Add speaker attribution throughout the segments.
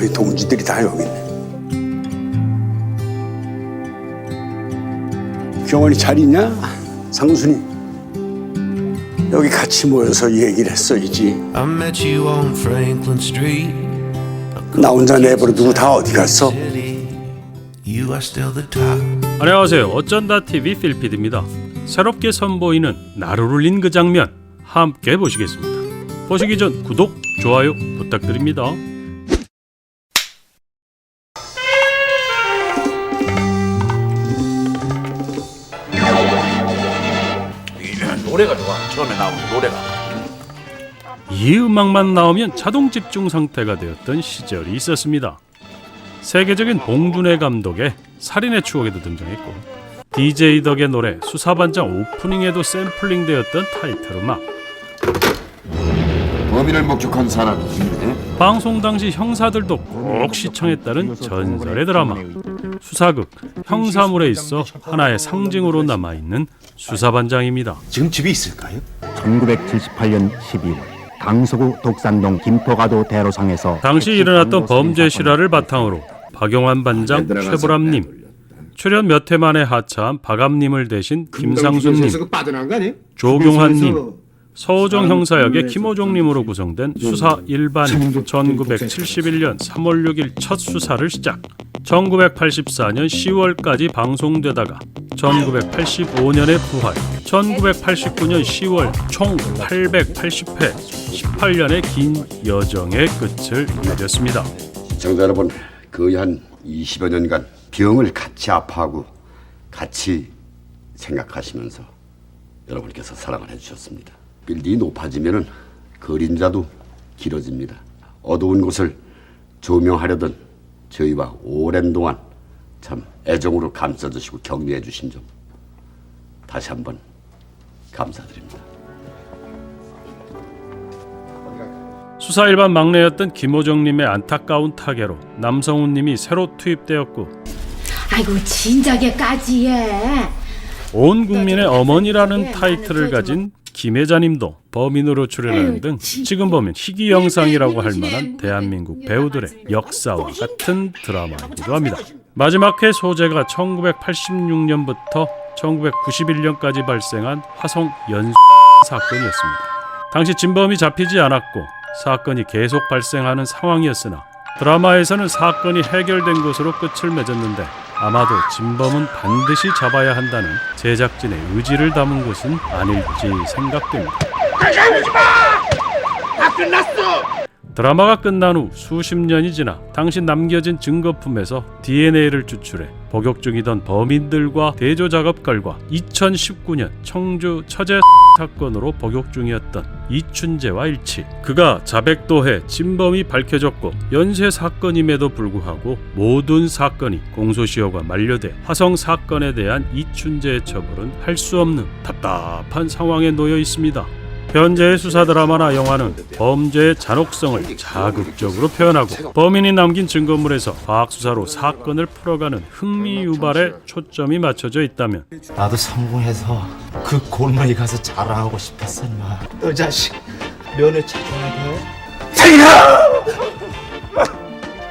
Speaker 1: 너희 동지들이 다 여기 있네. 경원이 잘 있냐? 상순이. 여기 같이 모여서 얘기를 했어야지.
Speaker 2: I met you on Franklin Street.
Speaker 1: 나 혼자 내버려두고 다 어디 갔어?
Speaker 2: You are still the top.
Speaker 3: 안녕하세요. 어쩐다 TV 필피드입니다. 새롭게 선보이는 나를 울린 그 장면 함께 보시겠습니다. 보시기 전 구독, 좋아요 부탁드립니다.
Speaker 4: 노래가 좋아. 처음에 나오는 노래가.
Speaker 3: 이 음악만 나오면 자동 집중 상태가 되었던 시절이 있었습니다. 세계적인 봉준호 감독의 살인의 추억에도 등장했고 DJ 덕의 노래 수사반장 오프닝에도 샘플링되었던 타이틀 음악.
Speaker 5: 범인을 목격한 사람이 있네.
Speaker 3: 방송 당시 형사들도 꼭 시청했다는 전설의 드라마. 수사극 형사물에 있어 하나의 상징으로 남아있는 수사반장입니다.
Speaker 4: 지금 집에 있을까요?
Speaker 6: 1978년 12월 강서구 독산동 김포가도 대로상에서
Speaker 3: 당시 일어났던 범죄 실화를 바탕으로 박용환 반장, 최보람님, 출연 몇 해 만에 하차한 박암님을 대신 김상순님, 조경환님, 서호정 형사 역의 김호종님으로 구성된 수사 일반이 1971년 3월 6일 첫 수사를 시작, 1984년 10월까지 방송되다가 1985년에 부활, 1989년 10월 총 880회, 18년의 긴 여정의 끝을 맺었습니다.
Speaker 5: 시청자 여러분, 거의 한 20여 년간 병을 같이 아파하고 같이 생각하시면서 여러분께서 사랑을 해주셨습니다. 빌딩이 높아지면은 그림자도 길어집니다. 어두운 곳을 조명하려던 저희와 오랜 동안 참 애정으로 감싸주시고 격려해 주신 점 다시 한번 감사드립니다.
Speaker 3: 수사 일반 막내였던 김호정님의 안타까운 타계로 남성훈님이 새로 투입되었고,
Speaker 7: 아이고 진작에까지 해.
Speaker 3: 온 국민의 어머니라는 타이틀을 가진 김혜자님도 범인으로 출연하는 등 지금 보면 희귀 영상이라고 할 만한 대한민국 배우들의 역사와 같은 드라마이기도 합니다. 마지막 회 소재가 1986년부터 1991년까지 발생한 화성 연수 사건이었습니다. 당시 진범이 잡히지 않았고 사건이 계속 발생하는 상황이었으나 드라마에서는 사건이 해결된 것으로 끝을 맺었는데 아마도 진범은 반드시 잡아야 한다는 제작진의 의지를 담은 것은 아닐지 생각됩니다. 드라마가 끝난 후 수십 년이 지나 당시 남겨진 증거품에서 DNA를 추출해 복역 중이던 범인들과 대조 작업 결과 2019년 청주 처제 사건으로 복역 중이었던 이춘재와 일치. 그가 자백도해 진범이 밝혀졌고 연쇄 사건임에도 불구하고 모든 사건이 공소시효가 만료돼 화성 사건에 대한 이춘재의 처벌은 할 수 없는 답답한 상황에 놓여 있습니다. 현재의 수사 드라마나 영화는 범죄의 잔혹성을 자극적으로 표현하고 범인이 남긴 증거물에서 과학수사로 사건을 풀어가는 흥미 유발에 초점이 맞춰져 있다면,
Speaker 4: 나도 성공해서 그 골마에 가서 자랑하고 싶었어, 인마. 너 자식 면회 찾아야 돼.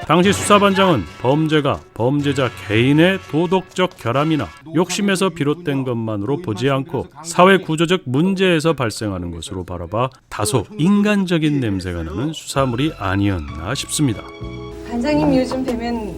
Speaker 3: 당시 수사반장은 범죄가 범죄자 개인의 도덕적 결함이나 욕심에서 비롯된 것만으로 보지 않고 사회 구조적 문제에서 발생하는 것으로 바라봐 다소 인간적인 냄새가 나는 수사물이 아니었나 싶습니다.
Speaker 8: 반장님 요즘 뵈면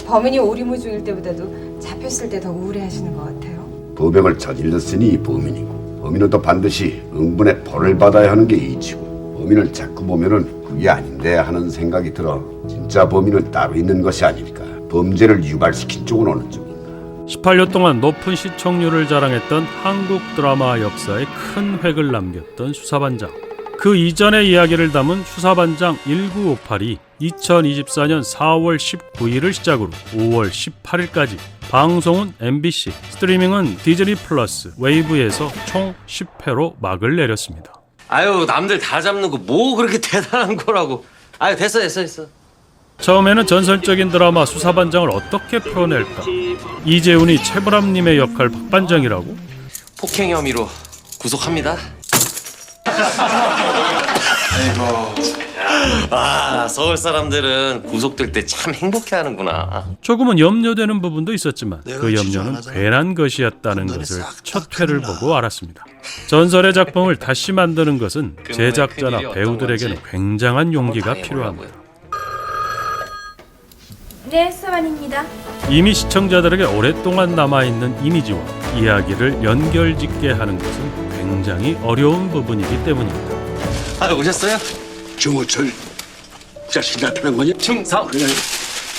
Speaker 8: 범인이 오리무중일 때보다도 잡혔을 때 더 우울해하시는 것 같아요.
Speaker 5: 범행을 저질렀으니 범인이고 범인은 또 반드시 응분의 벌을 받아야 하는 게 이치고 범인을 자꾸 보면은 그게 아닌데 하는 생각이 들어 진짜 범인은 따로 있는 것이 아닐까. 범죄를 유발시킨 쪽은 어느 쪽인가.
Speaker 3: 18년 동안 높은 시청률을 자랑했던 한국 드라마 역사에 큰 획을 남겼던 수사반장. 그 이전의 이야기를 담은 수사반장 1958이 2024년 4월 19일을 시작으로 5월 18일까지 방송은 MBC, 스트리밍은 디즈니 플러스, 웨이브에서 총 10회로 막을 내렸습니다.
Speaker 9: 아유, 남들 다 잡는 거 뭐 그렇게 대단한 거라고. 아유, 됐어.
Speaker 3: 처음에는 전설적인 드라마 수사반장을 어떻게 풀어낼까? 이재훈이 최보람님의 역할 박반장이라고?
Speaker 9: 폭행 혐의로 구속합니다. 아, 서울 사람들은 구속될 때 참 행복해하는구나.
Speaker 3: 조금은 염려되는 부분도 있었지만 그 염려는 괜한 것이었다는 것을 첫 회를 보고 알았습니다. 전설의 작품을 다시 만드는 것은 제작자나 배우들에게는 굉장한 용기가 필요합니다.
Speaker 8: 네, 수사관입니다.
Speaker 3: 이미 시청자들에게 오랫동안 남아있는 이미지와 이야기를 연결짓게 하는 것은 굉장히 어려운 부분이기 때문입니다.
Speaker 9: 아, 오셨어요?
Speaker 1: 정호철 자식 나타난 거냐?
Speaker 9: 충성.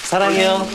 Speaker 9: 사랑해요.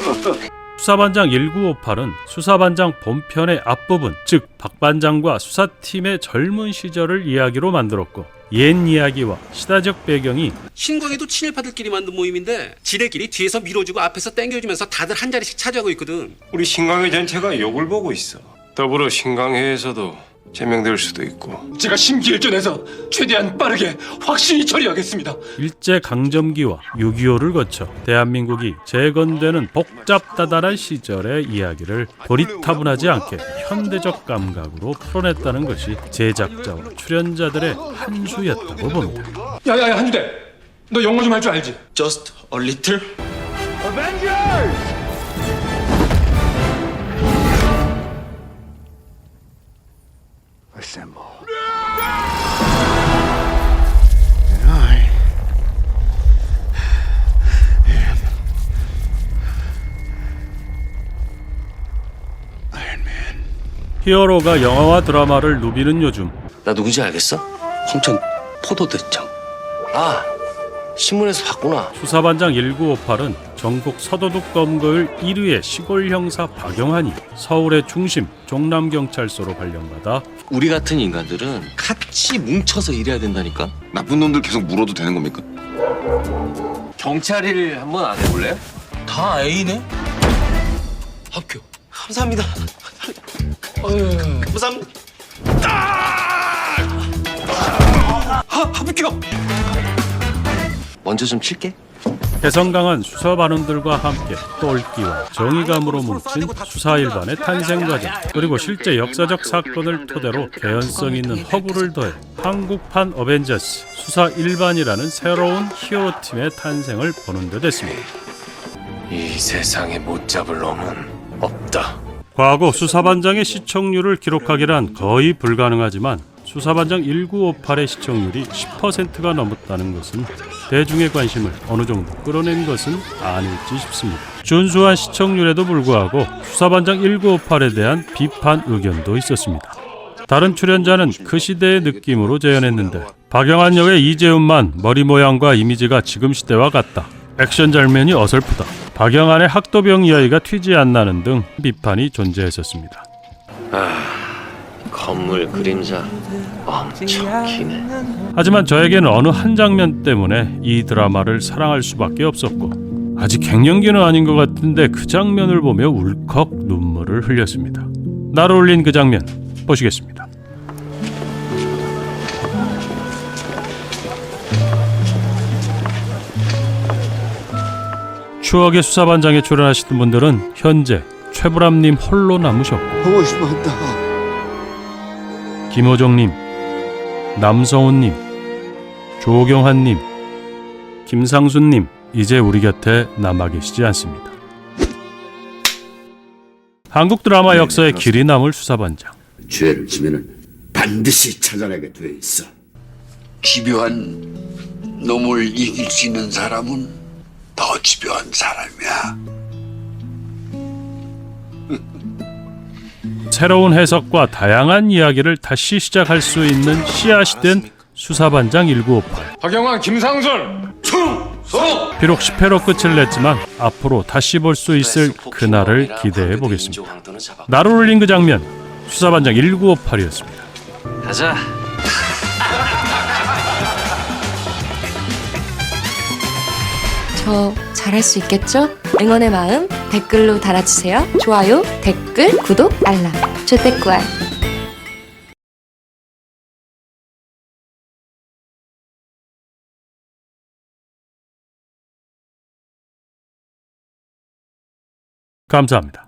Speaker 3: 수사반장 1958은 수사반장 본편의 앞부분, 즉 박반장과 수사팀의 젊은 시절을 이야기로 만들었고 옛 이야기와 시대적 배경이
Speaker 10: 신광에도 친일파들끼리 만든 모임인데 지네끼리 뒤에서 밀어주고 앞에서 땡겨주면서 다들 한 자리씩 차지하고 있거든.
Speaker 11: 우리 신광회 전체가 욕을 보고 있어. 더불어 신광회에서도 제명될 수도 있고. 제가 심기일전해서 최대한 빠르게 확실히 처리하겠습니다.
Speaker 3: 일제강점기와 6.25를 거쳐 대한민국이 재건되는 복잡다단한 시절의 이야기를 고리타분하지 않게 현대적 감각으로 풀어냈다는 것이 제작자와 출연자들의 한수였다고 봅니다.
Speaker 11: 야야야 한주대, 너 영어 좀 할 줄 알지?
Speaker 10: Just a little.
Speaker 1: Assemble.
Speaker 3: 히어로가 영화와 드라마를 누비는 요즘
Speaker 9: 나 누군지 알겠어?
Speaker 10: 홍천 포도대장.
Speaker 9: 아, 신문에서 봤구나.
Speaker 3: 수사반장 1958은 전국 서도둑 검거율 1위의 시골 형사 박영환이 서울의 중심 종남경찰서로 발령받아
Speaker 9: 우리 같은 인간들은 같이 뭉쳐서 일해야 된다니까.
Speaker 11: 나쁜 놈들 계속 물어도 되는 겁니까?
Speaker 9: 경찰 일 한번 안 해볼래요?
Speaker 10: 다 A네? 합격.
Speaker 9: 감사합니다.
Speaker 10: 감사합니다. 합격.
Speaker 9: 먼저 좀 칠게.
Speaker 3: 개성 강한 수사 반원들과 함께 똘끼와 정의감으로 뭉친 수사 일반의 탄생 과정, 그리고 실제 역사적 사건을 토대로 개연성 있는 허구를 더해 한국판 어벤져스 수사 일반이라는 새로운 히어로 팀의 탄생을 보는 듯 했습니다.
Speaker 11: 이 세상에 못 잡을 놈은 없다.
Speaker 3: 과거 수사반장의 시청률을 기록하기란 거의 불가능하지만 수사반장 1958의 시청률이 10%가 넘었다는 것은 대중의 관심을 어느 정도 끌어낸 것은 아닐지 싶습니다. 준수한 시청률에도 불구하고 수사반장 1958에 대한 비판 의견도 있었습니다. 다른 출연자는 그 시대의 느낌으로 재현했는데 박영한 역의 이재훈만 머리 모양과 이미지가 지금 시대와 같다. 액션 장면이 어설프다. 박영한의 학도병 이야기가 튀지 않나는 등 비판이 존재했었습니다.
Speaker 9: 건물 그림자 엄청 기네.
Speaker 3: 하지만 저에게는 어느 한 장면 때문에 이 드라마를 사랑할 수밖에 없었고 아직 갱년기는 아닌 것 같은데 그 장면을 보며 울컥 눈물을 흘렸습니다. 날 올린 그 장면 보시겠습니다. 추억의 수사반장에 출연하시는 분들은 현재 최불암님 홀로 남으셨고
Speaker 1: 하고 싶었다.
Speaker 3: 김호정님, 남성훈님, 조경환님, 김상순님 이제 우리 곁에 남아 계시지 않습니다. 한국 드라마 역사에 길이 남을 수사반장.
Speaker 5: 죄를 지면은 반드시 찾아내게 돼 있어.
Speaker 1: 집요한 놈을 이길 수 있는 사람은 더 집요한 사람이야.
Speaker 3: 새로운 해석과 다양한 이야기를 다시 시작할 수 있는 씨앗이 된 수사반장 1958.
Speaker 11: 박영환, 김상술, 충성!
Speaker 3: 비록 10회로 끝을 냈지만 앞으로 다시 볼 수 있을 그날을 기대해 보겠습니다. 나를 올린 그 장면, 수사반장 1958이었습니다.
Speaker 9: 가자.
Speaker 8: 저 잘할 수 있겠죠? 응원의 마음 댓글로 달아주세요. 좋아요, 댓글, 구독, 알람. 조태꾸알.
Speaker 3: 감사합니다.